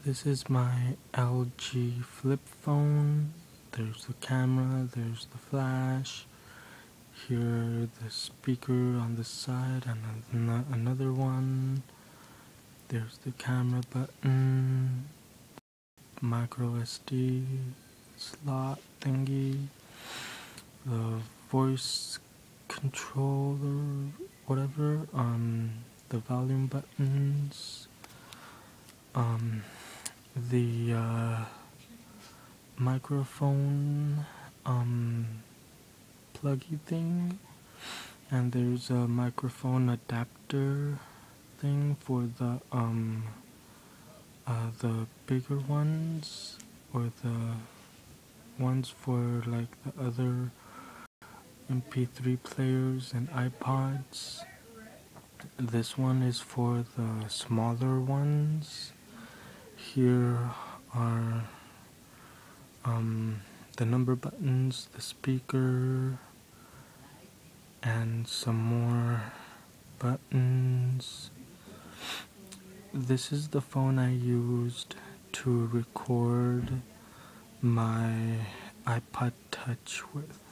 This is my LG flip phone. There's the camera, there's the flash. Here the speaker on the side and another one. There's the camera button, micro SD slot thingy, the voice controller, whatever, the volume buttons, the microphone pluggy thing, and there's a microphone adapter thing for the bigger ones, or the ones for like the other MP3 players and iPods. This one is for the smaller ones. Here are the number buttons, the speaker, and some more buttons. This is the phone I used to record my iPod Touch with.